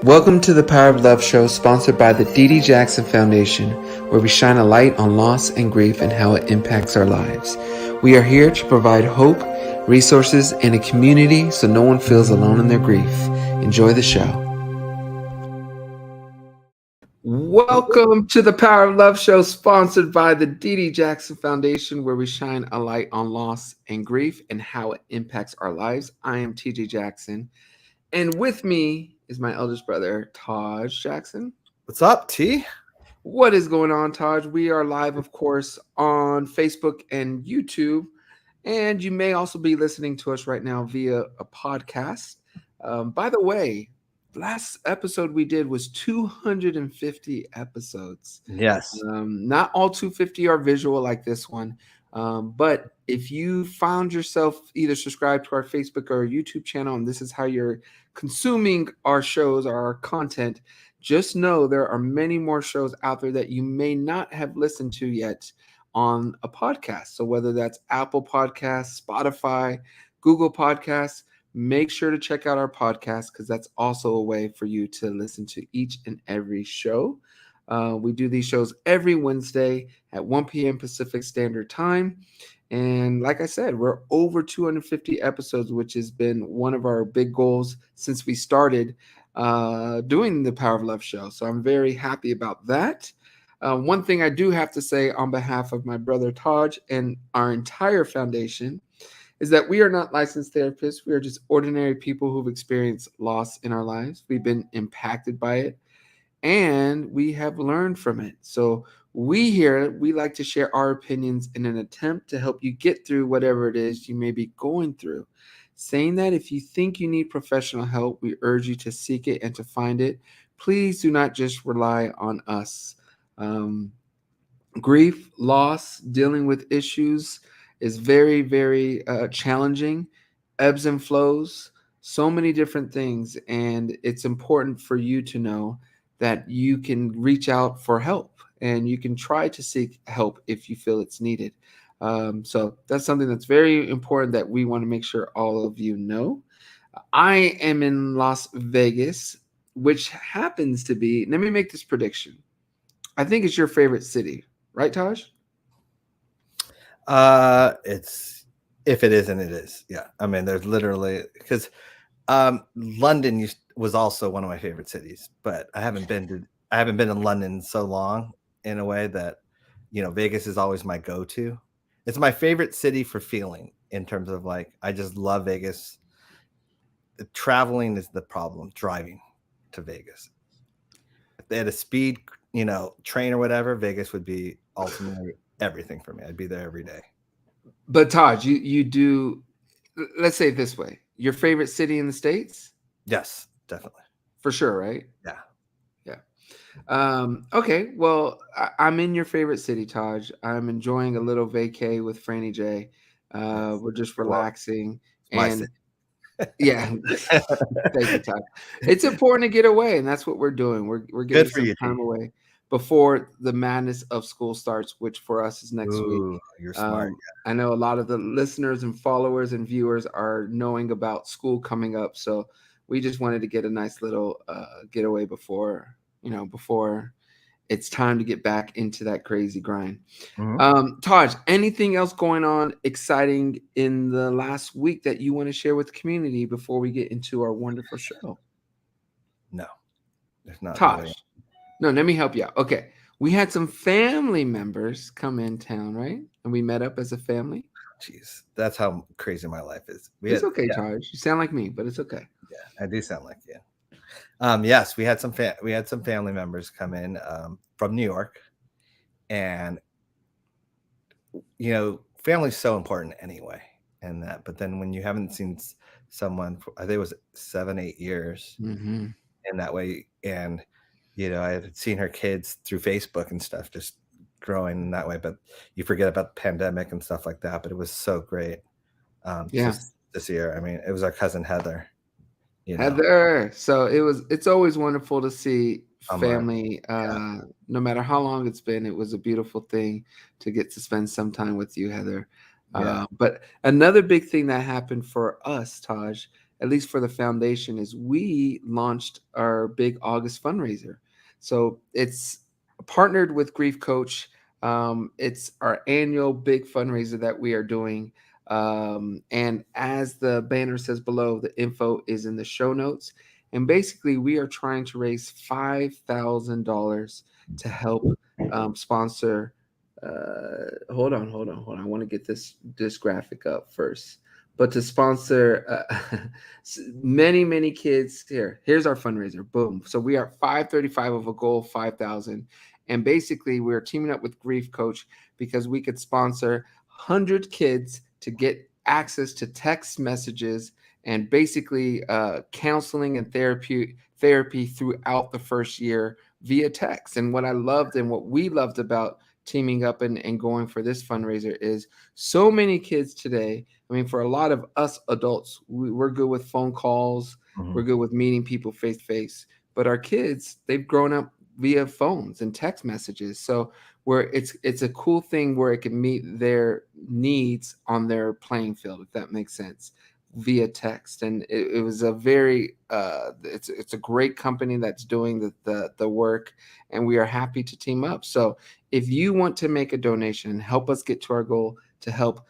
Welcome to the Power of Love show, sponsored by the D.D. Jackson Foundation, where we shine a light on loss and grief and how it impacts our lives. We are here to provide hope, resources, and a community so no one feels alone in their grief. Enjoy the show. Welcome to the Power of Love show, sponsored by the D.D. Jackson Foundation, where we shine a light on loss and grief and how it impacts our lives. I am T.J. Jackson, and with me is my eldest brother, Taj Jackson. What's up, T? What is going on, Taj? We are live, of course, on Facebook and YouTube, and you may also be listening to us right now via a podcast. By the way, last episode we did was 250 episodes. Yes. Not all 250 are visual like this one, but if you found yourself either subscribed to our Facebook or YouTube channel, and this is how you're consuming our shows or our content, just know there are many more shows out there that you may not have listened to yet on a podcast. So whether that's Apple Podcasts, Spotify, Google Podcasts, make sure to check out our podcast, because that's also a way for you to listen to each and every show. We do these shows every Wednesday at 1 p.m. Pacific Standard Time. And like I said, we're over 250 episodes, which has been one of our big goals since we started doing the Power of Love show. So I'm very happy about that. One thing I do have to say on behalf of my brother Taj and our entire foundation is that we are not licensed therapists. We are just ordinary people who've experienced loss in our lives. We've been impacted by it, and we have learned from it. So we like to share our opinions in an attempt to help you get through whatever it is you may be going through. Saying that, if you think you need professional help, we urge you to seek it and to find it. Please do not just rely on us. Grief, loss, dealing with issues is very, very challenging, ebbs and flows, so many different things. And it's important for you to know that you can reach out for help and you can try to seek help if you feel it's needed. So that's something that's very important that we want to make sure all of you know. I am in Las Vegas, which happens to be, let me make this prediction. I think it's your favorite city, right, Taj? It's if it isn't, it is. Yeah. I mean, there's literally because London was also one of my favorite cities, but I haven't been in London so long in a way that, Vegas is always my go-to. It's my favorite city for feeling in terms of like I just love Vegas. Traveling is the problem, driving to Vegas. If they had a speed, train or whatever, Vegas would be ultimately everything for me. I'd be there every day. But Taj, you do, let's say it this way. Your favorite city in the States? Yes, definitely. For sure, right? Yeah. Okay, well, I'm in your favorite city, Taj. I'm enjoying a little vacay with Franny J. Yes. We're just relaxing. My And city. yeah, thank you, Taj. It's important to get away, and that's what we're doing. We're getting Good for some you, time T. away before the madness of school starts, which for us is next week. Ooh, you're smart. I know a lot of the listeners and followers and viewers are knowing about school coming up, so we just wanted to get a nice little getaway before it's time to get back into that crazy grind. Mm-hmm. Taj, anything else going on exciting in the last week that you want to share with the community before we get into our wonderful show? No, there's not Taj, really. no, let me help you out. Okay, we had some family members come in town, right? And we met up as a family. Jeez, that's how crazy my life is. It's okay, Taj. You sound like me, but it's okay. Yeah, I do sound like you. Yes, we had some family members come in from New York, and family's so important anyway, and that. But then when you haven't seen someone, I think it was 7-8 years, Mm-hmm. in that way, and I had seen her kids through Facebook and stuff, just growing in that way. But you forget about the pandemic and stuff like that. But it was so great Yeah. to see her. I mean, it was our cousin Heather. Heather. So it's always wonderful to see family. Yeah. No matter how long it's been, it was a beautiful thing to get to spend some time with you, Heather. Yeah. But another big thing that happened for us, Taj, at least for the foundation, is we launched our big August fundraiser. So it's partnered with Grief Coach. It's our annual big fundraiser that we are doing. And as the banner says below, the info is in the show notes. And basically, we are trying to raise $5,000 to help sponsor. Hold on. I want to get this graphic up first. But to sponsor many kids here. Here's our fundraiser. Boom. So we are 535 of a goal of 5,000. And basically, we're teaming up with Grief Coach because we could sponsor 100 kids to get access to text messages and basically counseling and therapy throughout the first year via text. And what I loved and what we loved about teaming up and going for this fundraiser is so many kids today. I mean, for a lot of us adults, we're good with phone calls, we're good with meeting people face to face. But our kids, they've grown up via phones and text messages. So where it's a cool thing where it can meet their needs on their playing field, if that makes sense, via text. And it was a very it's a great company that's doing the work, and we are happy to team up. So if you want to make a donation and help us get to our goal to help,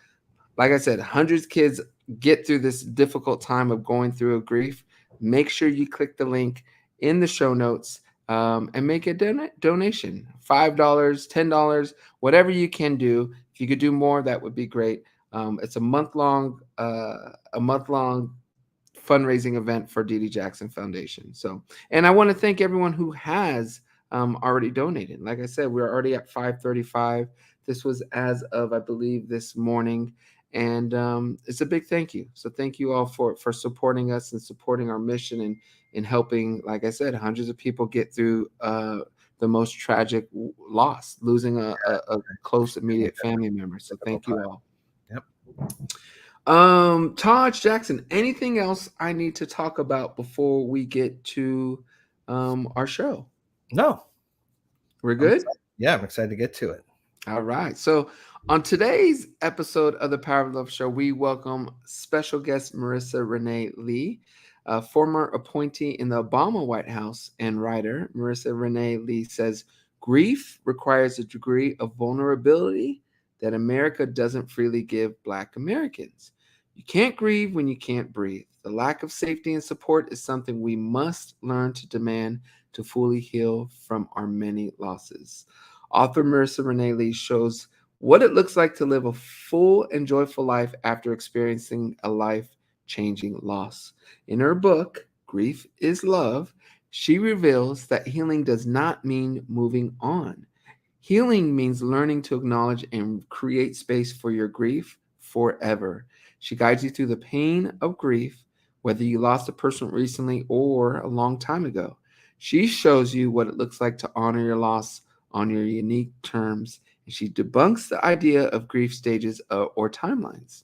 like I said, hundreds of kids get through this difficult time of going through a grief, make sure you click the link in the show notes and make a donation. $5, $10, whatever you can do. If you could do more, that would be great. It's a month-long fundraising event for Dee Dee Jackson Foundation. So, and I want to thank everyone who has already donated. Like I said, we're already at 535. This was as of, I believe, this morning. And it's a big thank you. So thank you all for supporting us and supporting our mission and in helping, like I said, hundreds of people get through the most tragic loss, losing a close, immediate family member. So thank you all. Yep. Taj Jackson, anything else I need to talk about before we get to our show? No. We're good? I'm excited to get to it. All right. So on today's episode of the Power of Love Show, we welcome special guest Marisa Renee Lee, a former appointee in the Obama White House and writer. Marisa Renee Lee says, grief requires a degree of vulnerability that America doesn't freely give Black Americans. You can't grieve when you can't breathe. The lack of safety and support is something we must learn to demand to fully heal from our many losses. Author Marisa Renee Lee shows what it looks like to live a full and joyful life after experiencing a life-changing loss. In her book, Grief is Love, she reveals that healing does not mean moving on. Healing means learning to acknowledge and create space for your grief forever. She guides you through the pain of grief, whether you lost a person recently or a long time ago. She shows you what it looks like to honor your loss on your unique terms, and she debunks the idea of grief stages or timelines.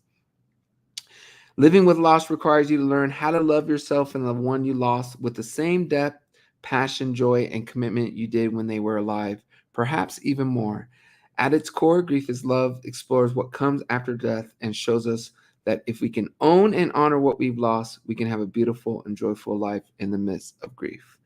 Living with loss requires you to learn how to love yourself and the one you lost with the same depth, passion, joy, and commitment you did when they were alive, perhaps even more. At its core, Grief is Love explores what comes after death and shows us that if we can own and honor what we've lost, we can have a beautiful and joyful life in the midst of grief.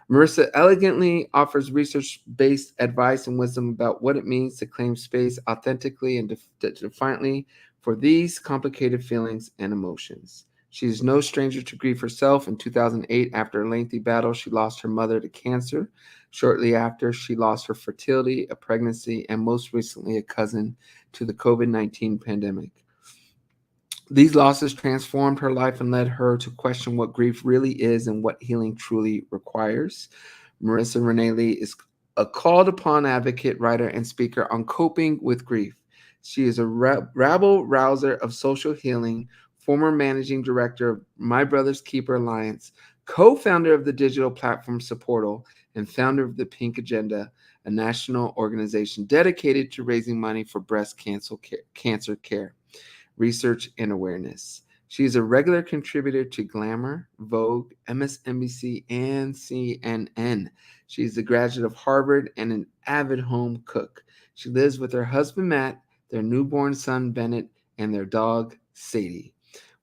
Marisa elegantly offers research-based advice and wisdom about what it means to claim space authentically and defiantly for these complicated feelings and emotions. She is no stranger to grief herself. In 2008, after a lengthy battle, she lost her mother to cancer. Shortly after, she lost her fertility, a pregnancy, and most recently, a cousin to the COVID-19 pandemic. These losses transformed her life and led her to question what grief really is and what healing truly requires. Marisa Renee Lee is a called upon advocate, writer, and speaker on coping with grief. She is a rabble rouser of social healing, former managing director of My Brother's Keeper Alliance, co-founder of the digital platform Supportal, and founder of the Pink Agenda, a national organization dedicated to raising money for breast cancer care, research, and awareness. She is a regular contributor to Glamour, Vogue, MSNBC, and CNN. She is a graduate of Harvard and an avid home cook. She lives with her husband, Matt, their newborn son, Bennett, and their dog, Sadie.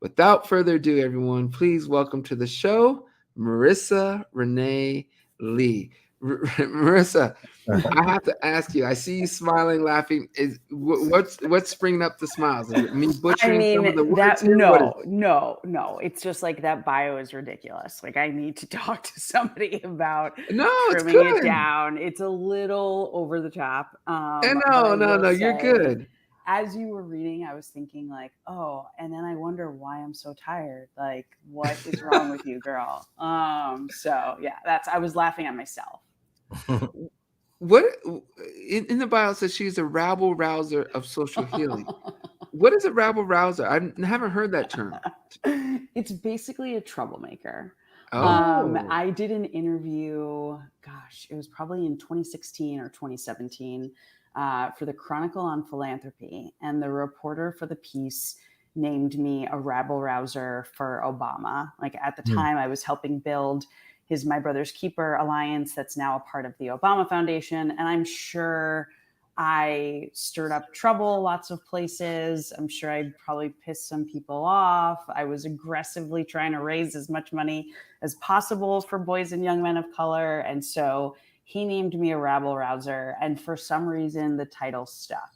without further ado, everyone, please welcome to the show, Marisa Renee Lee. Marissa, I have to ask you. I see you smiling, laughing. What's bringing up the smiles? Is it me I butchering some of the mean, words that here? What is? no. It's just like that bio is ridiculous. Like I need to talk to somebody about No, it's trimming it good. down. It's a little over the top. And But no, I no, will no, you're say, good. as you were reading, I was thinking like, oh, and then I wonder why I'm so tired. Like, what is wrong with you, girl? So yeah, I was laughing at myself. What in the bio says she's a rabble rouser of social healing. What is a rabble rouser? I haven't heard that term. It's basically a troublemaker. Oh, I did an interview, gosh, it was probably in 2016 or 2017 for the Chronicle on Philanthropy. And the reporter for the piece named me a rabble rouser for Obama. Like at the time, I was helping build his My Brother's Keeper alliance that's now a part of the Obama Foundation. And I'm sure I stirred up trouble lots of places. I'm sure I probably pissed some people off. I was aggressively trying to raise as much money as possible for boys and young men of color. And so he named me a rabble rouser. And for some reason, the title stuck.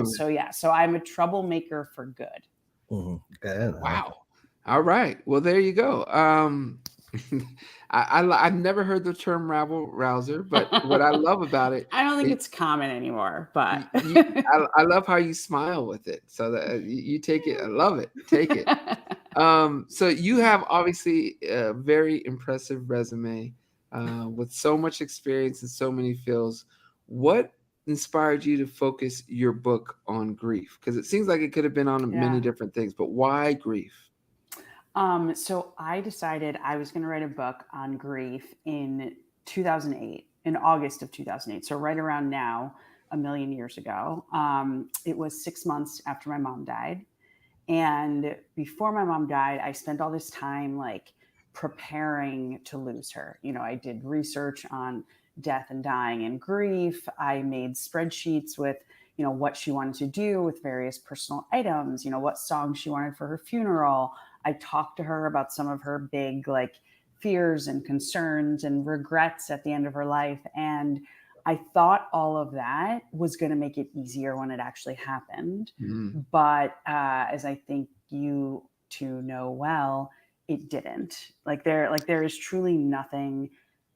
So I'm a troublemaker for good. wow. All right. Well, there you go. I've never heard the term rabble rouser, but what I love about it, I don't think it's common anymore, but I love how you smile with it. So that you take it. I love it. Take it. So you have obviously a very impressive resume with so much experience in so many fields. What inspired you to focus your book on grief? Because it seems like it could have been on many different things, but why grief? So I decided I was going to write a book on grief in 2008, in August of 2008. So right around now, a million years ago. It was 6 months after my mom died. And before my mom died, I spent all this time like preparing to lose her. You know, I did research on death and dying and grief. I made spreadsheets with, you know, what she wanted to do with various personal items, you know, what songs she wanted for her funeral. I talked to her about some of her big like fears and concerns and regrets at the end of her life. And I thought all of that was going to make it easier when it actually happened. But as I think you two know well, it didn't. There is truly nothing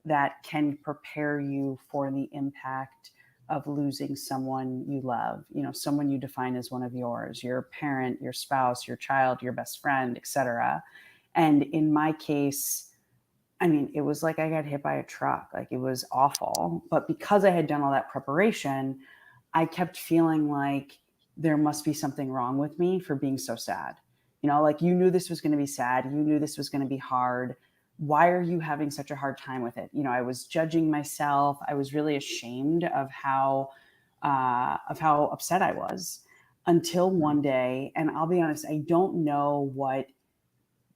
that can prepare you for the impact of losing someone you love, you know, someone you define as one of yours, your parent, your spouse, your child, your best friend, etc. And in my case, I mean, it was like I got hit by a truck. Like it was awful. But because I had done all that preparation, I kept feeling like there must be something wrong with me for being so sad. You know, like you knew this was going to be sad. You knew this was going to be hard. Why are you having such a hard time with it? You know, I was judging myself. I was really ashamed of how upset I was until one day. And I'll be honest, I don't know what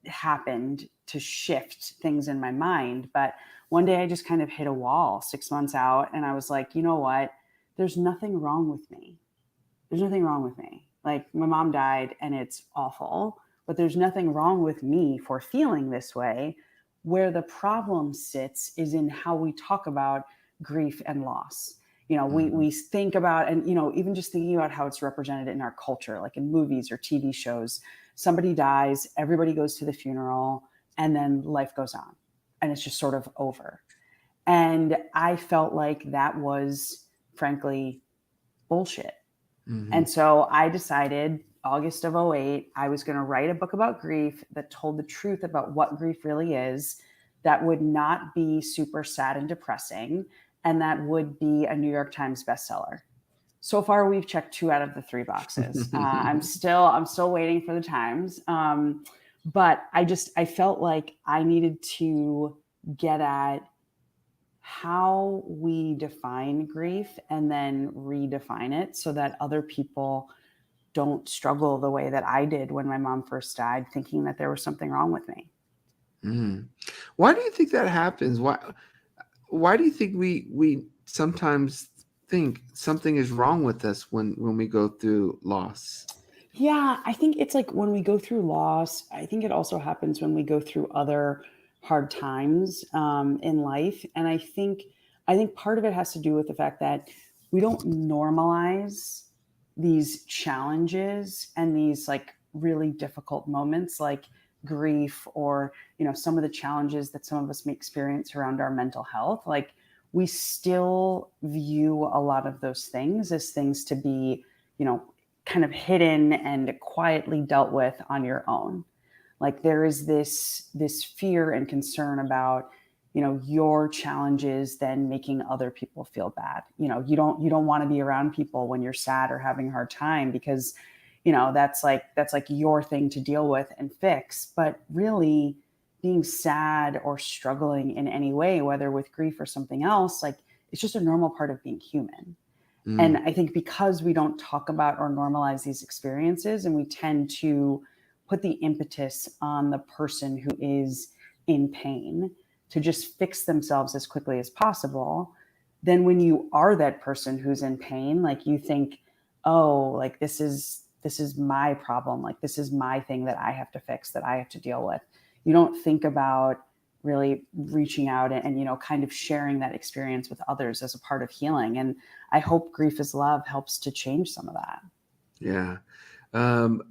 happened to shift things in my mind. But one day I just kind of hit a wall 6 months out and I was like, you know what? There's nothing wrong with me. There's nothing wrong with me. Like my mom died and it's awful, but there's nothing wrong with me for feeling this way. Where the problem sits is in how we talk about grief and loss. You know, we think about, and, you know, even just thinking about how it's represented in our culture, like in movies or TV shows, somebody dies, everybody goes to the funeral, and then life goes on and it's just sort of over. And I felt like that was frankly bullshit. And so I decided August of '08, I was going to write a book about grief that told the truth about what grief really is, that would not be super sad and depressing, and that would be a New York Times bestseller. So far, we've checked 2 out of the 3 boxes. I'm still waiting for the Times. But I felt like I needed to get at how we define grief and then redefine it so that other people don't struggle the way that I did when my mom first died, thinking that there was something wrong with me. Why do you think that happens? Why do you think we sometimes think something is wrong with us when we go through loss? Yeah, I think it's like when we go through loss, I think it also happens when we go through other hard times in life. And I think part of it has to do with the fact that we don't normalize these challenges and these like really difficult moments like grief or some of the challenges that some of us may experience around our mental health. Like we still view a lot of those things as things to be, you know, kind of hidden and quietly dealt with on your own. Like there is this fear and concern about your challenges then making other people feel bad. You don't want to be around people when you're sad or having a hard time because that's like your thing to deal with and fix. But really, being sad or struggling in any way, whether with grief or something else, like it's just a normal part of being human. And I think because we don't talk about or normalize these experiences, and we tend to put the impetus on the person who is in pain to just fix themselves as quickly as possible, then when you are that person who's in pain, like you think, oh, like this is my problem, like this is my thing that I have to fix, that I have to deal with. You don't think about really reaching out and kind of sharing that experience with others as a part of healing. And I hope Grief is Love helps to change some of that. Yeah.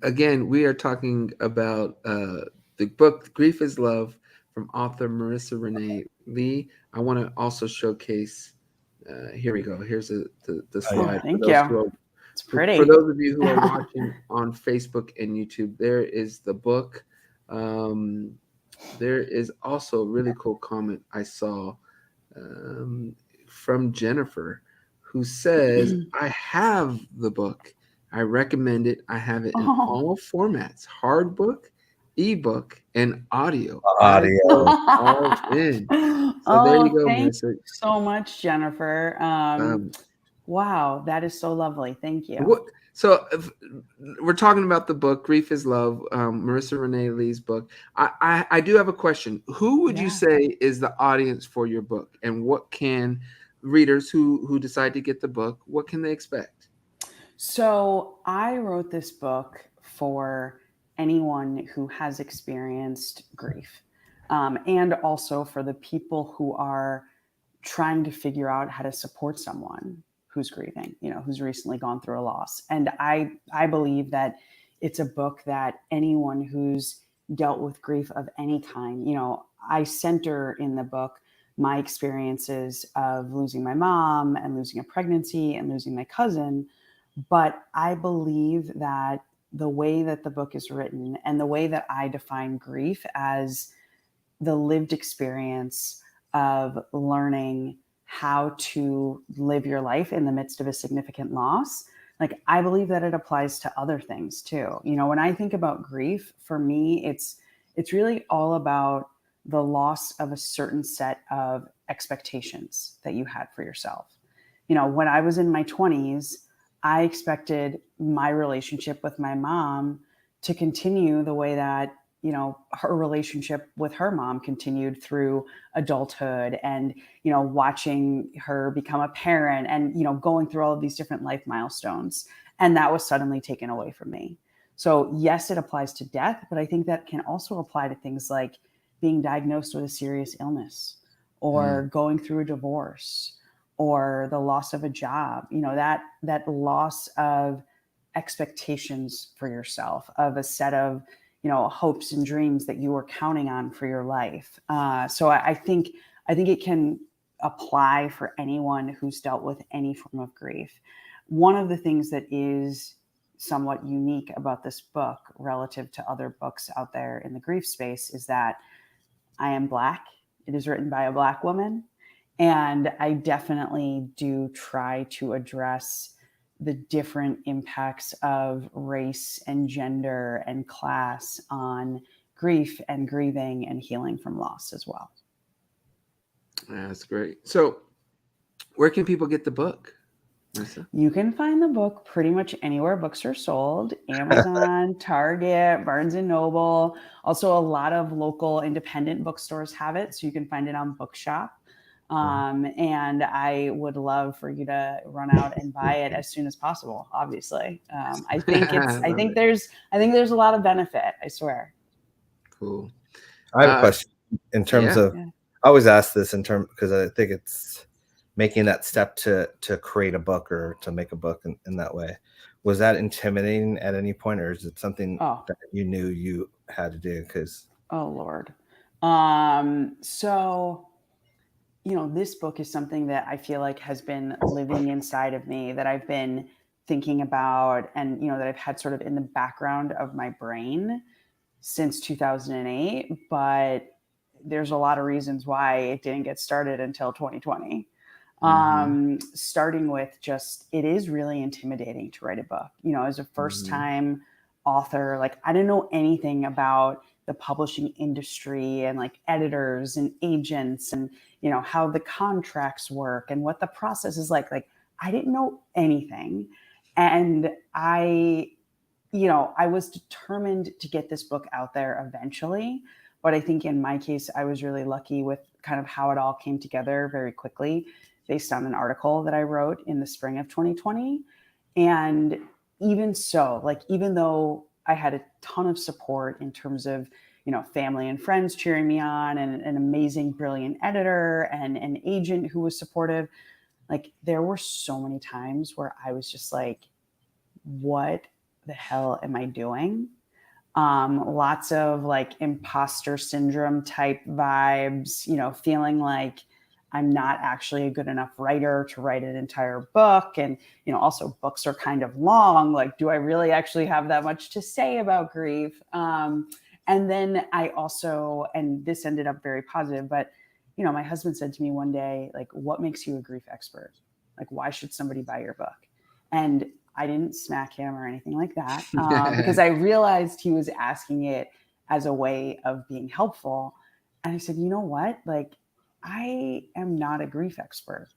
Again, we are talking about the book Grief is Love from author Marisa Renee Lee. I want to also showcase, here we go. Here's the slide. Thank you. It's pretty. For those of you who are watching on Facebook and YouTube, there is the book. There is also a really cool comment I saw from Jennifer, who says, I have the book. I recommend it. I have it in all formats, hard book, ebook, and audio. All in. So there you go, thank Marissa. you so much, Jennifer. Wow, that is so lovely. Thank you. So we're talking about the book Grief is Love, Marisa Renee Lee's book. I do have a question. Who would you say is the audience for your book, and what can readers who decide to get the book, what can they expect? So I wrote this book for anyone who has experienced grief, and also for the people who are trying to figure out how to support someone who's grieving, who's recently gone through a loss. And I believe that it's a book that anyone who's dealt with grief of any kind, I center in the book my experiences of losing my mom and losing a pregnancy and losing my cousin. But I believe that the way that the book is written and the way that I define grief as the lived experience of learning how to live your life in the midst of a significant loss, like I believe that it applies to other things too. When I think about grief, for me, it's really all about the loss of a certain set of expectations that you had for yourself. When I was in my 20s, I expected my relationship with my mom to continue the way that her relationship with her mom continued through adulthood, and watching her become a parent, and going through all of these different life milestones. And that was suddenly taken away from me. So yes, it applies to death, but I think that can also apply to things like being diagnosed with a serious illness, or going through a divorce, or the loss of a job. That loss of expectations for yourself, of a set of hopes and dreams that you were counting on for your life. So I think it can apply for anyone who's dealt with any form of grief. One of the things that is somewhat unique about this book relative to other books out there in the grief space is that I am Black. It is written by a Black woman. And I definitely do try to address the different impacts of race and gender and class on grief and grieving and healing from loss as well. That's great. So where can people get the book, Marisa? You can find the book pretty much anywhere books are sold: Amazon, Target, Barnes and Noble. Also, a lot of local independent bookstores have it, so you can find it on Bookshop. And I would love for you to run out and buy it as soon as possible. Obviously, I think there's a lot of benefit. I swear. Cool. I have a question in terms of. Yeah. I always ask this in terms because I think it's making that step to create a book or to make a book in that way. Was that intimidating at any point, or is it something that you knew you had to do? Because oh Lord, so this book is something that I feel like has been living inside of me, that I've been thinking about, and that I've had sort of in the background of my brain since 2008. But there's a lot of reasons why it didn't get started until 2020. Starting with just, it is really intimidating to write a book. As a first time author, like I didn't know anything about the publishing industry and like editors and agents and, how the contracts work and what the process is like. Like I didn't know anything. And I was determined to get this book out there eventually. But I think in my case, I was really lucky with kind of how it all came together very quickly based on an article that I wrote in the spring of 2020. And even so, like, even though I had a ton of support in terms of, family and friends cheering me on and an amazing, brilliant editor and an agent who was supportive, like there were so many times where I was just like, what the hell am I doing? Lots of like imposter syndrome type vibes, feeling like I'm not actually a good enough writer to write an entire book. And, also books are kind of long. Like, do I really actually have that much to say about grief? And then I also, and this ended up very positive, but, my husband said to me one day, like, what makes you a grief expert? Like, why should somebody buy your book? And I didn't smack him or anything like that because I realized he was asking it as a way of being helpful. And I said, you know what? Like, I am not a grief expert.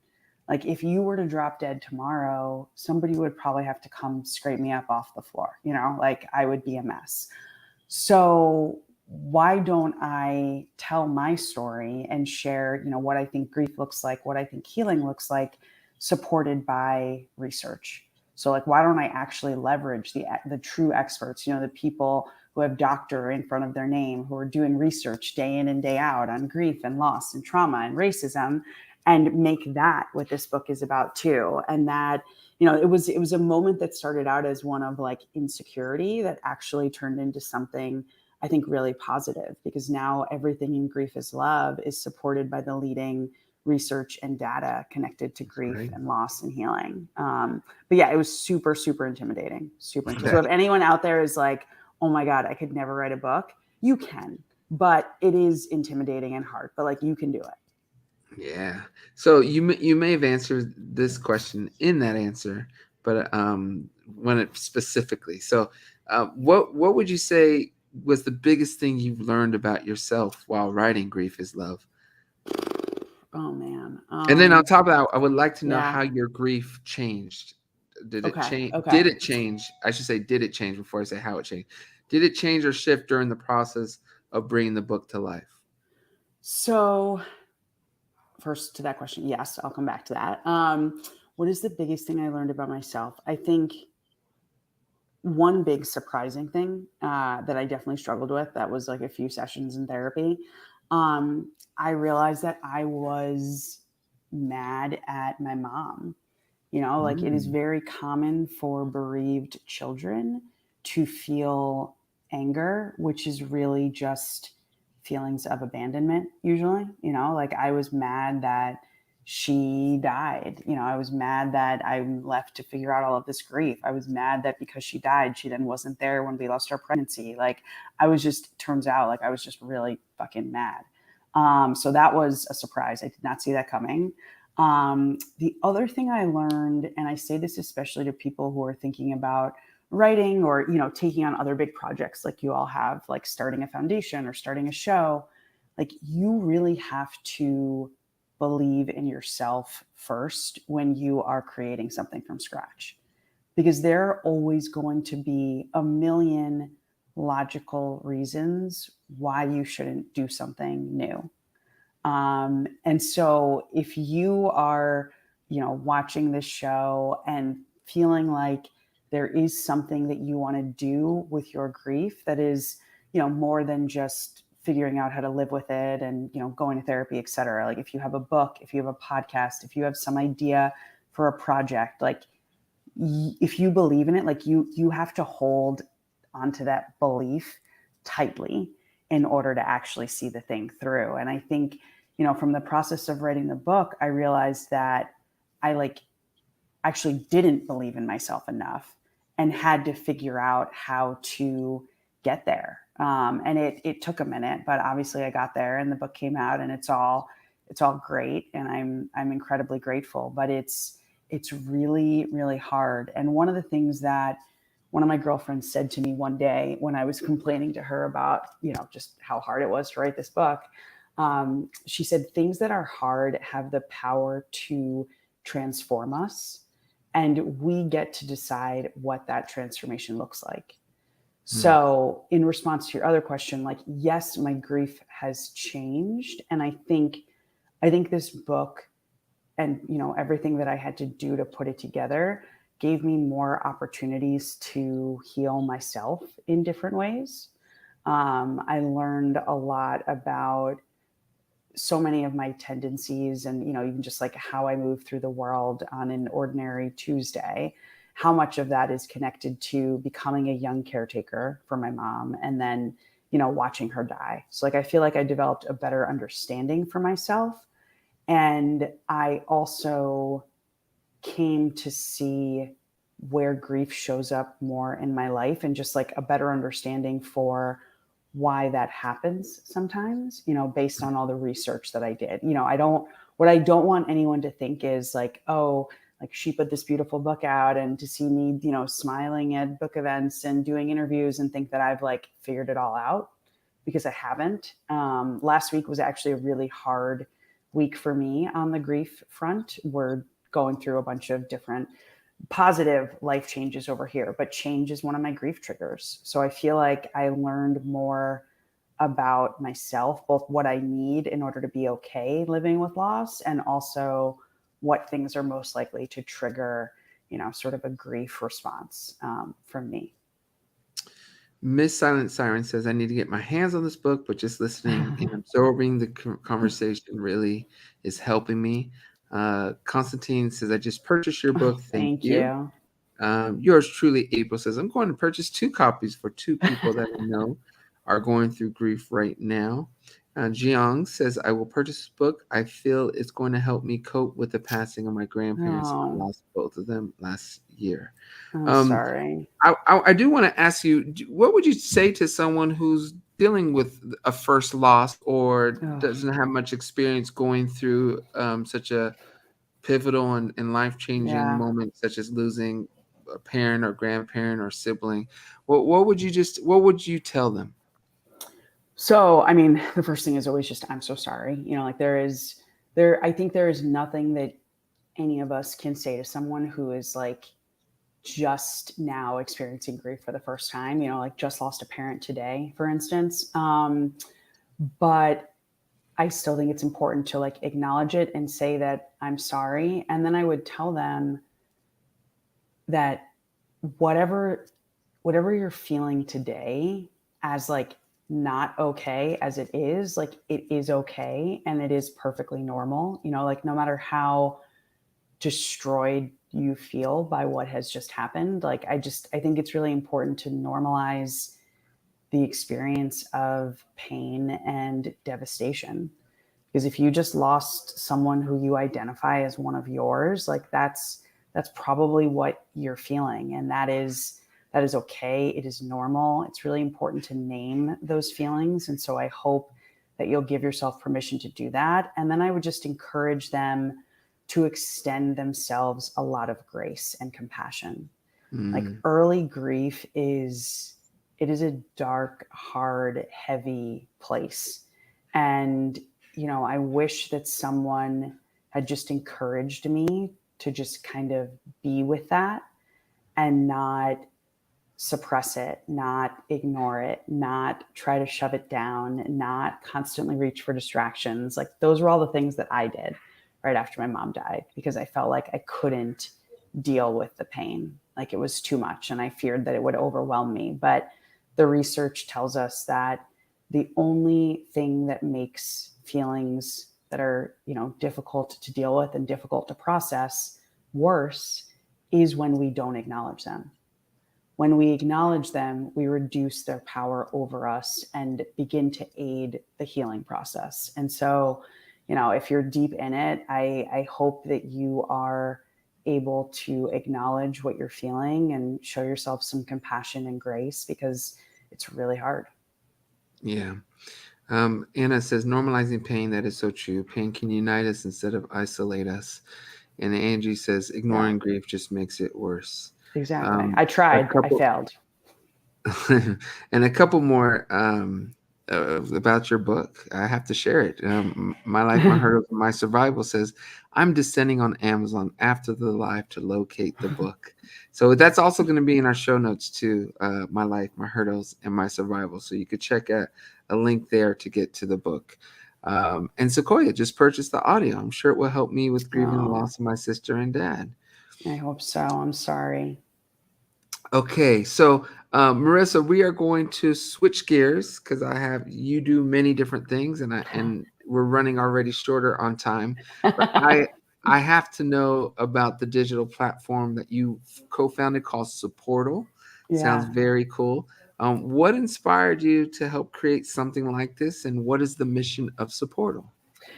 Like, if you were to drop dead tomorrow, somebody would probably have to come scrape me up off the floor. Like I would be a mess. So why don't I tell my story and share, what I think grief looks like, what I think healing looks like, supported by research. So like, why don't I actually leverage the true experts, the people who have doctor in front of their name, who are doing research day in and day out on grief and loss and trauma and racism, and make that what this book is about too. And that, it was a moment that started out as one of like insecurity that actually turned into something I think really positive, because now everything in Grief is Love is supported by the leading research and data connected to grief and loss and healing. But yeah, it was super, super intimidating. Super intimidating. So if anyone out there is like, oh my God, I could never write a book, you can, but it is intimidating and hard, but like you can do it. Yeah. So you may have answered this question in that answer, but when it specifically. So what would you say was the biggest thing you've learned about yourself while writing Grief is Love? Oh man. And then on top of that, I would like to know how your grief changed. Did it change? Okay. Did it change? I should say, did it change before I say how it changed? Did it change or shift during the process of bringing the book to life? So first to that question, yes, I'll come back to that. What is the biggest thing I learned about myself? I think one big surprising thing that I definitely struggled with, that was like a few sessions in therapy. I realized that I was mad at my mom. Like it is very common for bereaved children to feel anger, which is really just feelings of abandonment usually. Like I was mad that she died. I was mad that I'm left to figure out all of this grief. I was mad that because she died, she then wasn't there when we lost our pregnancy. Like turns out like I was just really fucking mad. So that was a surprise. I did not see that coming. The other thing I learned, and I say this especially to people who are thinking about writing or, taking on other big projects like you all have, like starting a foundation or starting a show, like you really have to believe in yourself first when you are creating something from scratch, because there are always going to be a million logical reasons why you shouldn't do something new. And so if you are, watching this show and feeling like there is something that you want to do with your grief that is, more than just figuring out how to live with it and, going to therapy, et cetera. Like if you have a book, if you have a podcast, if you have some idea for a project, like if you believe in it, like you have to hold onto that belief tightly in order to actually see the thing through. And I think, from the process of writing the book, I realized that I actually didn't believe in myself enough and had to figure out how to get there. And it took a minute, but obviously I got there and the book came out and it's all great. And I'm incredibly grateful, but it's really, really hard. And one of the things that one of my girlfriends said to me one day when I was complaining to her about, just how hard it was to write this book, she said, things that are hard have the power to transform us. And we get to decide what that transformation looks like. So in response to your other question, like, yes, my grief has changed. And I think this book and, everything that I had to do to put it together gave me more opportunities to heal myself in different ways. I learned a lot about so many of my tendencies and, even just like how I move through the world on an ordinary Tuesday, how much of that is connected to becoming a young caretaker for my mom and then, watching her die. So like, I feel like I developed a better understanding for myself. And I also came to see where grief shows up more in my life and just like a better understanding for why that happens sometimes, based on all the research that I did. What I don't want anyone to think is like, oh, like she put this beautiful book out and to see me, smiling at book events and doing interviews and think that I've like figured it all out, because I haven't. Last week was actually a really hard week for me on the grief front. We're going through a bunch of different positive life changes over here, but change is one of my grief triggers. So I feel like I learned more about myself, both what I need in order to be okay living with loss and also what things are most likely to trigger, sort of a grief response from me. Miss Silent Siren says, I need to get my hands on this book, but just listening and absorbing the conversation really is helping me. Constantine says, I just purchased your book. Thank you. Yours truly, April says, I'm going to purchase 2 copies for 2 people that I know are going through grief right now. Jiang says, I will purchase this book. I feel it's going to help me cope with the passing of my grandparents. I lost both of them last year. I'm sorry. I do want to ask you, what would you say to someone who's dealing with a first loss or doesn't have much experience going through such a pivotal and life-changing moment, such as losing a parent or grandparent or sibling? What would you tell them? So, I mean, the first thing is always just, I'm so sorry. Like I think there is nothing that any of us can say to someone who is like just now experiencing grief for the first time, like just lost a parent today, for instance. But I still think it's important to like acknowledge it and say that I'm sorry. And then I would tell them that whatever you're feeling today as like not okay as it is, like it is okay. And it is perfectly normal, like no matter how destroyed you feel by what has just happened. Like, I think it's really important to normalize the experience of pain and devastation. Because if you just lost someone who you identify as one of yours, like that's probably what you're feeling. And that is okay. It is normal. It's really important to name those feelings. And so I hope that you'll give yourself permission to do that. And then I would just encourage them to extend themselves a lot of grace and compassion. Like early grief is a dark, hard, heavy place. And, I wish that someone had just encouraged me to just kind of be with that and not suppress it, not ignore it, not try to shove it down, not constantly reach for distractions. Like those were all the things that I did right after my mom died, because I felt like I couldn't deal with the pain. Like it was too much and I feared that it would overwhelm me. But the research tells us that the only thing that makes feelings that are, difficult to deal with and difficult to process worse is when we don't acknowledge them. When we acknowledge them, we reduce their power over us and begin to aid the healing process. And so, if you're deep in it, I hope that you are able to acknowledge what you're feeling and show yourself some compassion and grace, because it's really hard. Yeah. Anna says, normalizing pain. That is so true. Pain can unite us instead of isolate us. And Angie says, ignoring grief just makes it worse. Exactly. I tried. I failed. And a couple more about your book. I have to share it. My Life, My Hurdles, and My Survival says, I'm descending on Amazon after the live to locate the book. So that's also going to be in our show notes too. My Life, My Hurdles, and My Survival. So you could check a link there to get to the book. And Sequoia just purchased the audio. I'm sure it will help me with grieving the loss of my sister and dad. I hope so. I'm sorry. Okay, so Marisa, we are going to switch gears because you do many different things, and we're running already shorter on time. But I have to know about the digital platform that you co-founded called Supportal. Yeah. Sounds very cool. What inspired you to help create something like this, and what is the mission of Supportal?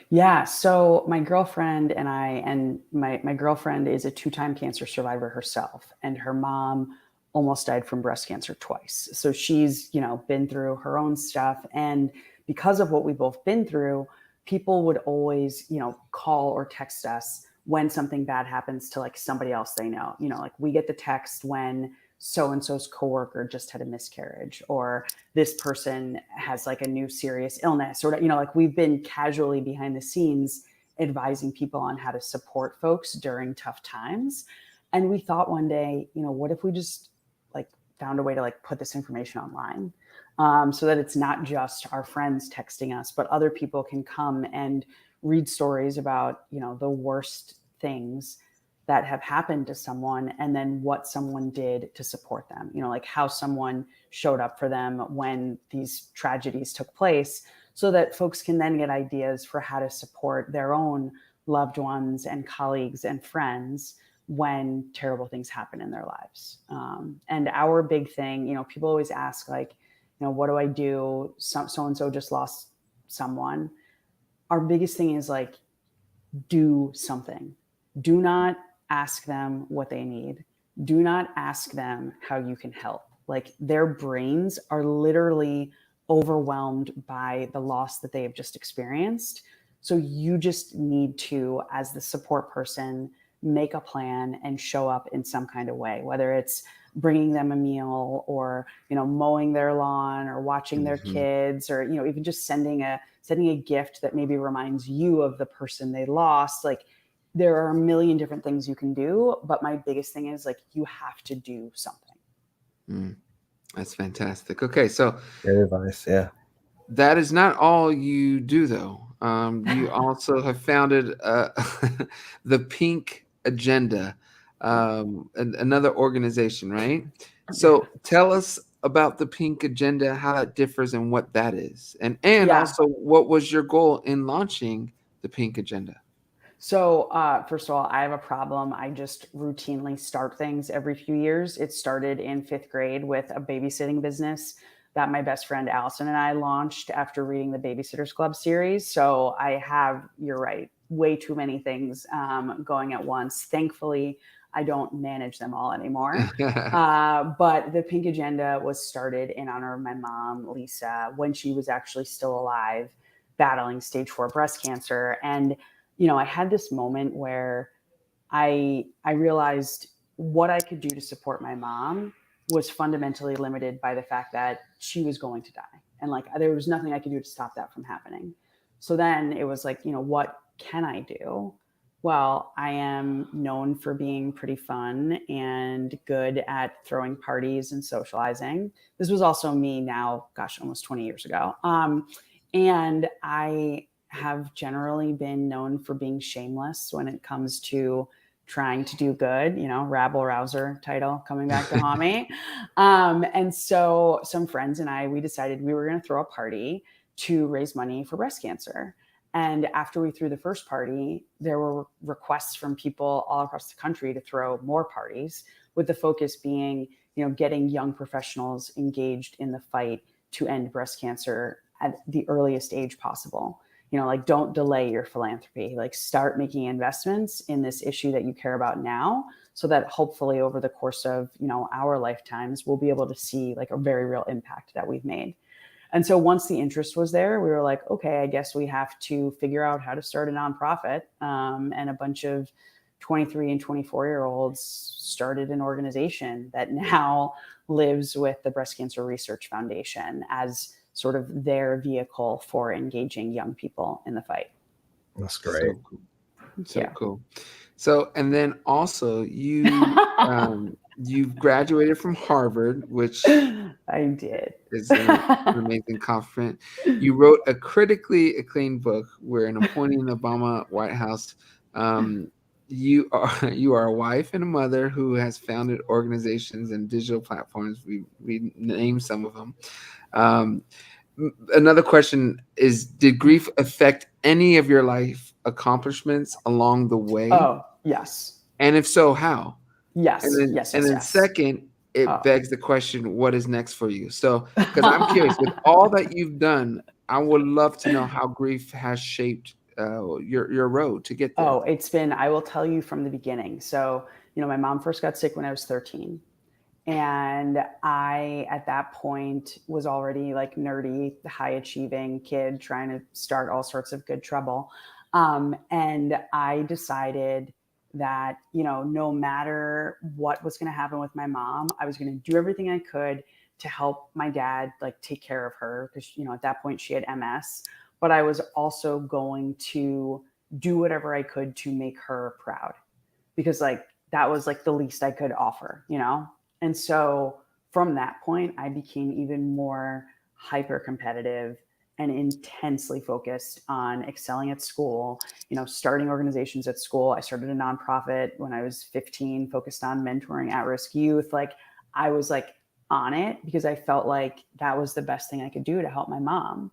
Yeah. So my girlfriend and my girlfriend is a 2-time cancer survivor herself, and her mom almost died from breast cancer twice. So she's, been through her own stuff. And because of what we've both been through, people would always, call or text us when something bad happens to like somebody else they know. Like we get the text when so-and-so's coworker just had a miscarriage, or this person has like a new serious illness, or, like we've been casually behind the scenes advising people on how to support folks during tough times. And we thought one day, what if we just like found a way to like put this information online, so that it's not just our friends texting us, but other people can come and read stories about, the worst things that have happened to someone, and then what someone did to support them, like how someone showed up for them when these tragedies took place, so that folks can then get ideas for how to support their own loved ones and colleagues and friends when terrible things happen in their lives. And our big thing, people always ask like, what do I do? So-and-so just lost someone. Our biggest thing is like, do something. Do not ask them what they need. Do not ask them how you can help. Like their brains are literally overwhelmed by the loss that they have just experienced. So you just need to, as the support person, make a plan and show up in some kind of way, whether it's bringing them a meal, or, mowing their lawn, or watching their kids, or, even just sending a gift that maybe reminds you of the person they lost. Like there are a million different things you can do, but my biggest thing is like, you have to do something. That's fantastic. Okay. So Good advice. Yeah. that is not all you do though. You also have founded the Pink Agenda, another organization, right? So tell us about the Pink Agenda, how it differs and what that is. And also what was your goal in launching the Pink Agenda? So first of all, I have a problem. I just routinely start things every few years. It started in 5th grade with a babysitting business that my best friend Allison and I launched after reading the Babysitters Club series. So I have, you're right, way too many things going at once. Thankfully, I don't manage them all anymore. But the Pink Agenda was started in honor of my mom, Lisa, when she was actually still alive, battling stage 4 breast cancer. And, I had this moment where I realized what I could do to support my mom was fundamentally limited by the fact that she was going to die. And like, there was nothing I could do to stop that from happening. So then it was like, what can I do Well, I am known for being pretty fun and good at throwing parties and socializing. This was also me now, gosh, almost 20 years ago. And I have generally been known for being shameless when it comes to trying to do good, rabble rouser title coming back to haunt me. And so some friends and we decided we were going to throw a party to raise money for breast cancer. And after we threw the first party, there were requests from people all across the country to throw more parties, with the focus being, getting young professionals engaged in the fight to end breast cancer at the earliest age possible. Like, don't delay your philanthropy, like start making investments in this issue that you care about now, so that hopefully over the course of, our lifetimes, we'll be able to see like a very real impact that we've made. And so once the interest was there, we were like, okay, I guess we have to figure out how to start a nonprofit. And a bunch of 23 and 24-year-olds started an organization that now lives with the Breast Cancer Research Foundation as sort of their vehicle for engaging young people in the fight. That's great. So cool. So, and then also you've graduated from Harvard, which I did. Is an amazing compliment. You wrote a critically acclaimed book where, in appointing the Obama White House, you are a wife and a mother who has founded organizations and digital platforms. We named some of them. Another question is, did grief affect any of your life accomplishments along the way? Oh, yes. And if so, how? Yes. And then second, it begs the question, what is next for you? So, because I'm curious, with all that you've done, I would love to know how grief has shaped your road to get there. Oh, I will tell you from the beginning. So, my mom first got sick when I was 13. And I, at that point, was already like nerdy, high achieving kid trying to start all sorts of good trouble. And I decided that, no matter what was going to happen with my mom, I was going to do everything I could to help my dad, like take care of her. Because, at that point she had MS, but I was also going to do whatever I could to make her proud, because like that was like the least I could offer, And so from that point, I became even more hyper competitive and intensely focused on excelling at school, starting organizations at school. I started a nonprofit when I was 15, focused on mentoring at-risk youth. Like, I was like on it because I felt like that was the best thing I could do to help my mom.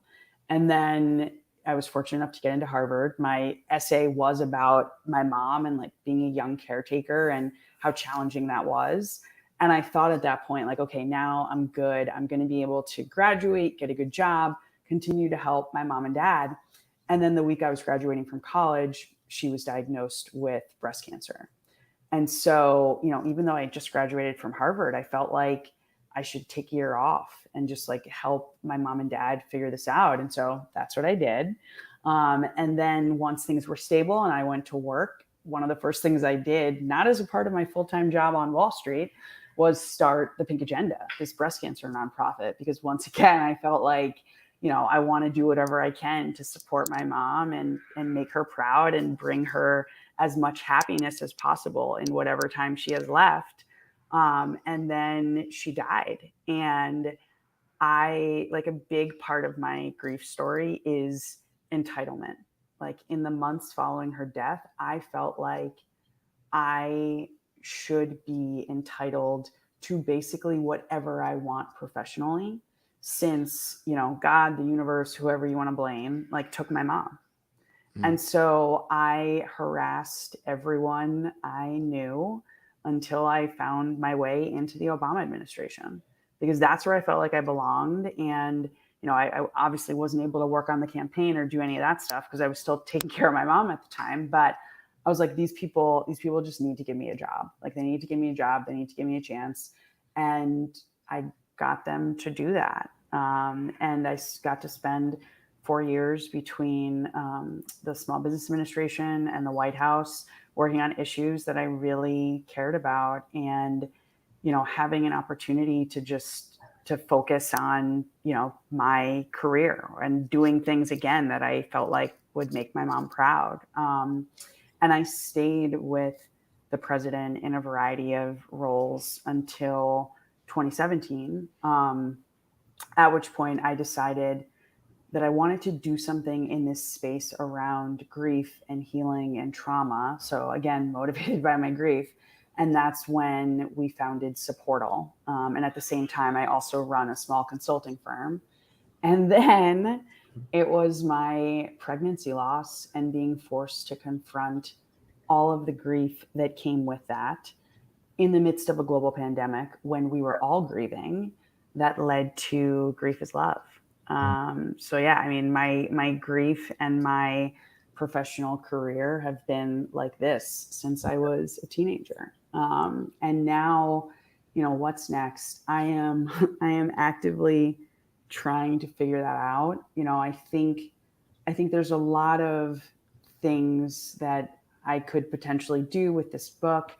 And then I was fortunate enough to get into Harvard. My essay was about my mom and like being a young caretaker and how challenging that was. And I thought at that point, like, okay, now I'm good. I'm going to be able to graduate, get a good job, continue to help my mom and dad. And then the week I was graduating from college, she was diagnosed with breast cancer. And so, even though I just graduated from Harvard, I felt like I should take a year off and just like help my mom and dad figure this out. And so that's what I did. And then once things were stable and I went to work, one of the first things I did, not as a part of my full-time job on Wall Street, was start the Pink Agenda, this breast cancer nonprofit. Because once again, I felt like, I want to do whatever I can to support my mom and make her proud and bring her as much happiness as possible in whatever time she has left. And then she died. And like a big part of my grief story is entitlement. Like, in the months following her death, I felt like I should be entitled to basically whatever I want professionally, since, God, the universe, whoever you want to blame, like took my mom. And so I harassed everyone I knew until I found my way into the Obama administration, because that's where I felt like I belonged. And, I obviously wasn't able to work on the campaign or do any of that stuff because I was still taking care of my mom at the time. But I was like, these people just need to give me a job. Like, they need to give me a job. They need to give me a chance. And I got them to do that. And I got to spend 4 years between the Small Business Administration and the White House working on issues that I really cared about, and, having an opportunity to focus on, my career and doing things again that I felt like would make my mom proud. And And I stayed with the president in a variety of roles until 2017, at which point I decided that I wanted to do something in this space around grief and healing and trauma. So again, motivated by my grief. And that's when we founded Supportal. And at the same time, I also run a small consulting firm. And then it was my pregnancy loss and being forced to confront all of the grief that came with that in the midst of a global pandemic when we were all grieving that led to Grief is Love. So yeah, I mean, my grief and my professional career have been like this since I was a teenager. And now, what's next? I am actively trying to figure that out. I think there's a lot of things that I could potentially do with this book.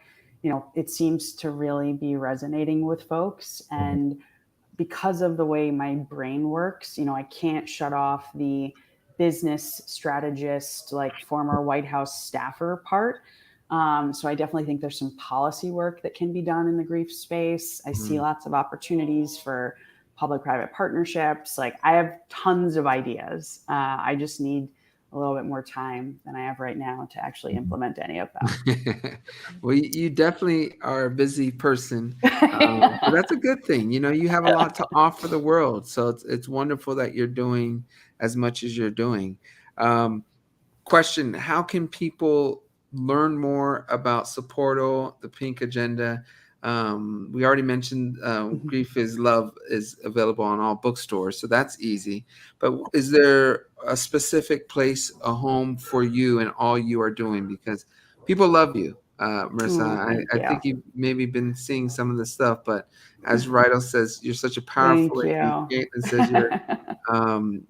It seems to really be resonating with folks. And because of the way my brain works, I can't shut off the business strategist, like former White House staffer part. So I definitely think there's some policy work that can be done in the grief space. I see lots of opportunities for public-private partnerships. Like I have tons of ideas. I just need a little bit more time than I have right now to actually implement any of them. Well, you definitely are a busy person. But that's a good thing. You have a lot to offer the world. So it's wonderful that you're doing as much as you're doing. Question, how can people learn more about Supportal, the Pink Agenda? We already mentioned Grief is Love is available on all bookstores, so that's easy. But is there a specific place, a home for you and all you are doing? Because people love you, Marisa. I think you've maybe been seeing some of the stuff, but as Rido says, you're such a powerful lady. Caitlin says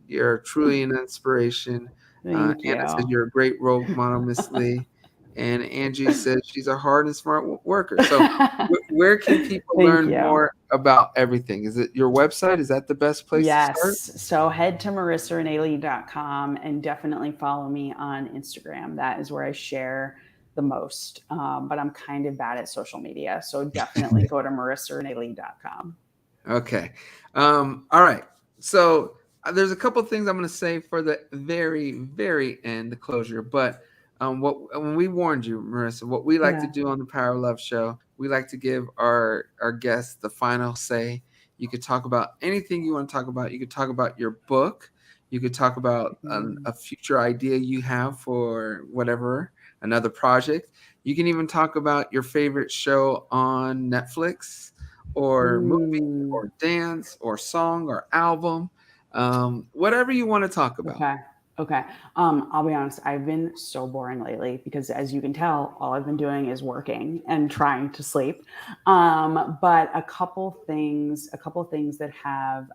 you're truly an inspiration. Anna says you're a great role model, Miss Lee. And Angie says she's a hard and smart worker. So where can people learn more about everything? Is it your website? Is that the best place to start? Yes. So head to marisareneelee.com and definitely follow me on Instagram. That is where I share the most. But I'm kind of bad at social media. So definitely go to marisareneelee.com. Okay. All right. So there's a couple of things I'm going to say for the very, very end, the closure. But when we warned you, Marisa, what we like to do on the Power of Love show, we like to give our guests the final say. You could talk about anything you want to talk about. You could talk about your book. You could talk about a future idea you have for whatever, another project. You can even talk about your favorite show on Netflix or movie or dance or song or album, whatever you want to talk about. Okay. I'll be honest. I've been so boring lately because, as you can tell, all I've been doing is working and trying to sleep. But a couple things that have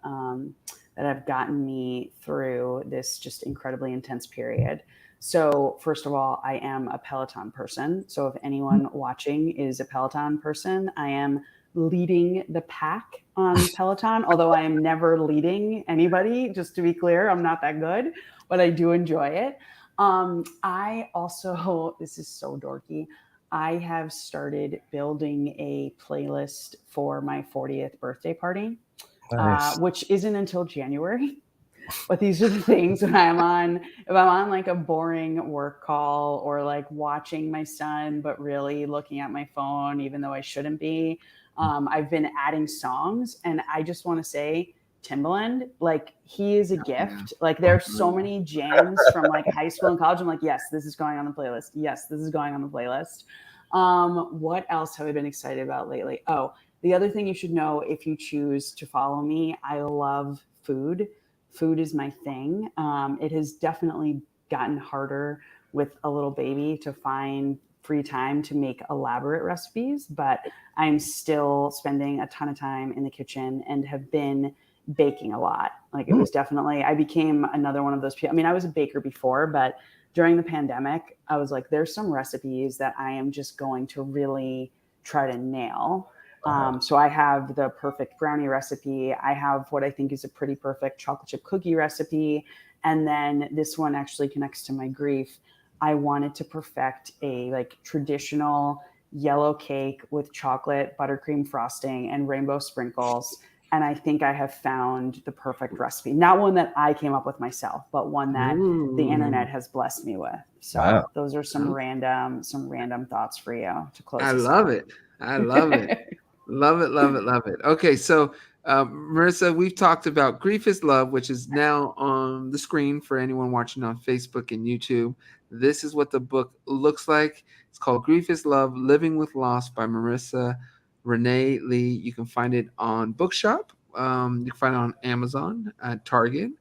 gotten me through this just incredibly intense period. So first of all, I am a Peloton person. So if anyone watching is a Peloton person, I am leading the pack on Peloton, although I am never leading anybody, just to be clear. I'm not that good, but I do enjoy it. I also, this is so dorky, I have started building a playlist for my 40th birthday party, which isn't until January. But these are the things when if I'm on like a boring work call or like watching my son, but really looking at my phone, even though I shouldn't be. I've been adding songs, and I just want to say, Timbaland, like he is a gift. Like there are so many jams from like high school and college. I'm like, yes, this is going on the playlist. Yes, this is going on the playlist. What else have I been excited about lately? Oh, the other thing you should know if you choose to follow me, I love food. Food is my thing. It has definitely gotten harder with a little baby to find free time to make elaborate recipes, but I'm still spending a ton of time in the kitchen and have been baking a lot. Like it was definitely, I became another one of those people. I mean, I was a baker before, but during the pandemic, I was like, there's some recipes that I am just going to really try to nail. So I have the perfect brownie recipe. I have what I think is a pretty perfect chocolate chip cookie recipe. And then this one actually connects to my grief. I wanted to perfect a like traditional yellow cake with chocolate buttercream frosting and rainbow sprinkles. And I think I have found the perfect recipe. Not one that I came up with myself, but one that the internet has blessed me with. So those are some random thoughts for you to close. I love it. I love it. Love it, love it, love it. Okay, so Marisa, we've talked about Grief is Love, which is now on the screen for anyone watching on Facebook and YouTube. This is what the book looks like. It's called Grief is Love, Living with Loss by Marisa Renee Lee. You can find it on Bookshop. You can find it on Amazon, at Target,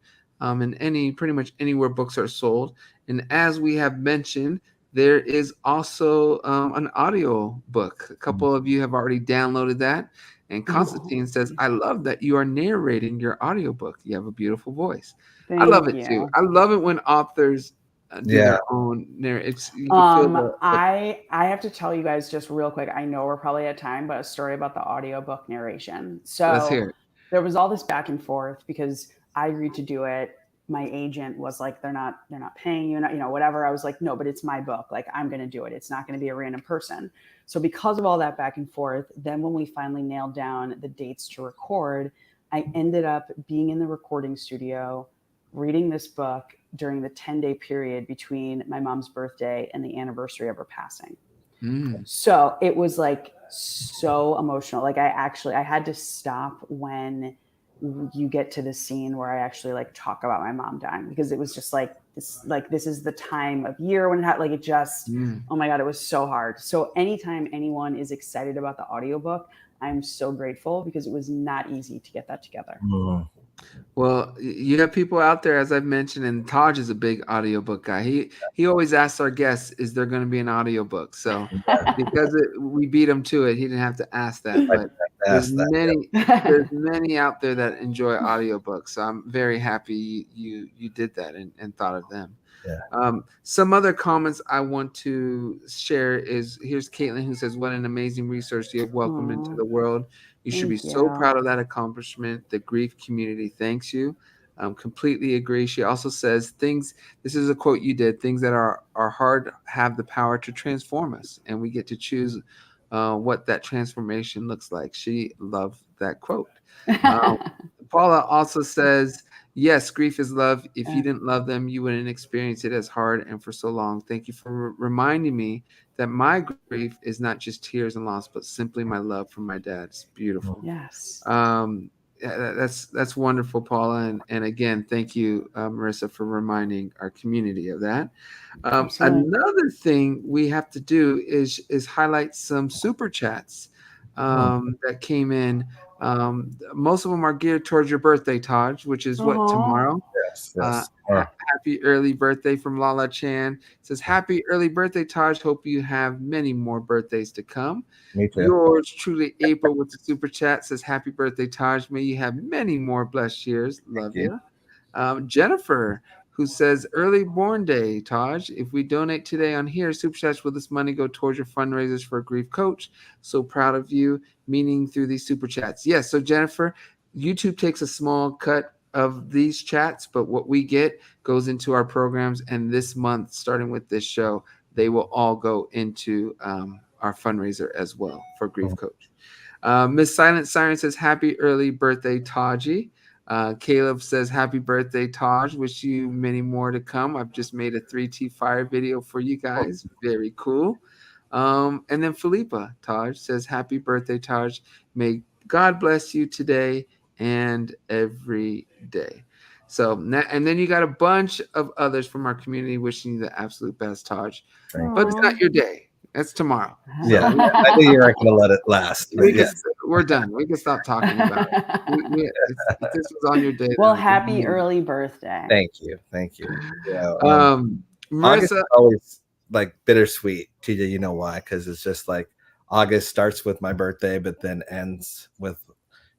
and pretty much anywhere books are sold. And as we have mentioned, there is also an audio book. A couple of you have already downloaded that. And Constantine says, I love that you are narrating your audiobook. You have a beautiful voice. I love it too. I love it when authors do their own narration. I have to tell you guys just real quick. I know we're probably at time, but a story about the audiobook narration. So let's hear it. There was all this back and forth because I agreed to do it. My agent was like, they're not paying you, whatever. I was like, no, but it's my book. Like, I'm going to do it. It's not going to be a random person. So because of all that back and forth, then when we finally nailed down the dates to record, I ended up being in the recording studio, reading this book during the 10-day period between my mom's birthday and the anniversary of her passing. So it was like so emotional. Like I had to stop when you get to the scene where I actually like talk about my mom dying, because it was just like this is the time of year when it just, oh my God, it was so hard. So anytime anyone is excited about the audiobook, I'm so grateful, because it was not easy to get that together. Well, you have people out there, as I've mentioned, and Taj is a big audiobook guy. He always asks our guests, is there going to be an audiobook? So because we beat him to it, he didn't have to ask that. But there's many out there that enjoy audiobooks. So I'm very happy you did that and thought of them. Yeah. Some other comments I want to share is, here's Caitlin, who says, what an amazing resource you have welcomed into the world. You should be so proud of that accomplishment. The grief community thanks you. Completely agree. She also says, this is a quote you did, things that are hard have the power to transform us, and we get to choose what that transformation looks like. She loved that quote. Paula also says, yes, grief is love. If you didn't love them, you wouldn't experience it as hard and for so long. Thank you for reminding me that my grief is not just tears and loss, but simply my love for my dad. It's beautiful. Yes. That's wonderful, Paula. And again, thank you, Marisa, for reminding our community of that. Another thing we have to do is highlight some super chats that came in. Most of them are geared towards your birthday, Taj, which is what, tomorrow? Yes. Happy early birthday from Lala Chan. It says, happy early birthday, Taj. Hope you have many more birthdays to come. Me too. Yours truly, April, with the super chat, says, happy birthday, Taj. May you have many more blessed years. Love you. Jennifer, who says, early born day, Taj. If we donate today on here, super chats, will this money go towards your fundraisers for a grief coach? So proud of you, meaning through these super chats. Yes, so Jennifer, YouTube takes a small cut of these chats, but what we get goes into our programs, and this month, starting with this show, they will all go into our fundraiser as well for Grief Coach. Miss Silent Siren says, happy early birthday, Taji. Caleb says, happy birthday, Taj. Wish you many more to come. I've just made a 3T fire video for you guys. Very cool. And then Philippa, Taj, says, happy birthday, Taj. May God bless you today and every day. So, and then you got a bunch of others from our community wishing you the absolute best, Taj. But it's not your day. That's tomorrow. Yeah, I knew you weren't going to let it last. We're done. We can stop talking about it. If this was on your day. Well, happy early birthday. Thank you. Yeah, Marisa, August is always like bittersweet, TJ. You know why? Because it's just like August starts with my birthday, but then ends with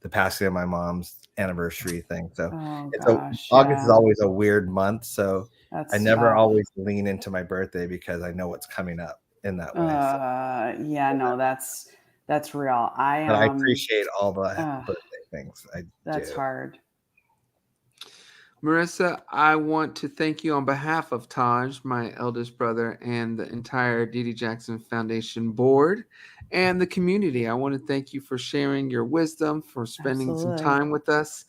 the passing of my mom's anniversary thing. So August is always a weird month. So I never always lean into my birthday because I know what's coming up in that way. Yeah, no, that's real. I appreciate all the birthday things. That's hard. Marisa, I want to thank you on behalf of Taj, my eldest brother, and the entire Dee Dee Jackson Foundation board and the community. I want to thank you for sharing your wisdom, for spending some Absolutely. time with us.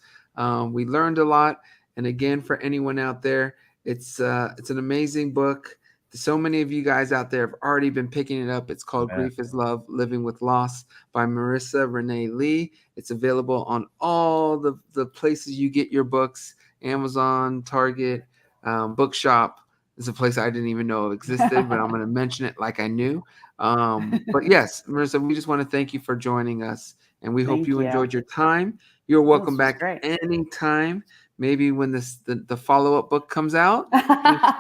We learned a lot. And again, for anyone out there, it's an amazing book. So many of you guys out there have already been picking it up. It's called Yeah. Grief is Love, Living with Loss by Marisa Renee Lee. It's available on all the places you get your books. Amazon, Target, Bookshop is a place I didn't even know existed, but I'm going to mention it like I knew. But yes, Marisa, we just want to thank you for joining us, and we hope Thank you you. enjoyed your time. You're Oh, welcome this was back great. anytime. Maybe when the follow-up book comes out.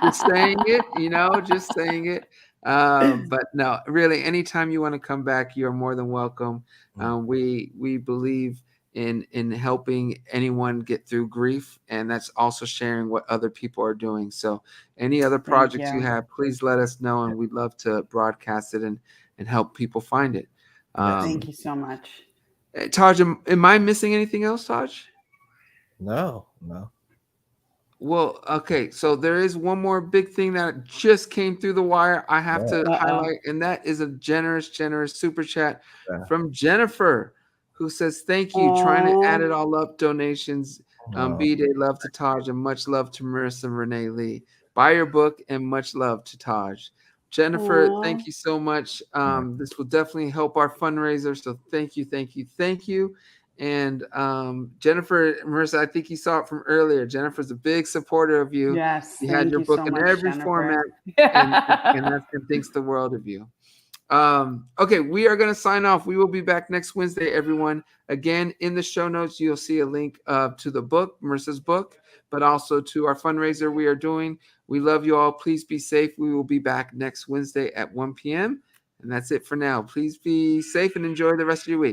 Just saying it, just saying it. But no, really, anytime you want to come back, you're more than welcome. We believe in helping anyone get through grief, and that's also sharing what other people are doing. So any other projects you have, please let us know, and we'd love to broadcast it and help people find it. Thank you so much. Taj, am I missing anything else, Taj? No. Well, okay, so there is one more big thing that just came through the wire I have to highlight, and that is a generous super chat from Jennifer, who says, thank you, trying to add it all up, donations, B-Day love to Taj, and much love to Marisa Renee Lee. Buy your book, and much love to Taj. Jennifer, thank you so much. This will definitely help our fundraiser, so thank you. And Jennifer, Marisa, I think you saw it from earlier. Jennifer's a big supporter of you. Yes, You had your book so in much, every Jennifer. format, and thinks the world of you. Okay, we are going to sign off. We will be back next Wednesday, everyone. Again, in the show notes, you'll see a link to the book, Marisa's book, but also to our fundraiser we are doing. We love you all. Please be safe. We will be back next Wednesday at 1 p.m. And that's it for now. Please be safe and enjoy the rest of your week.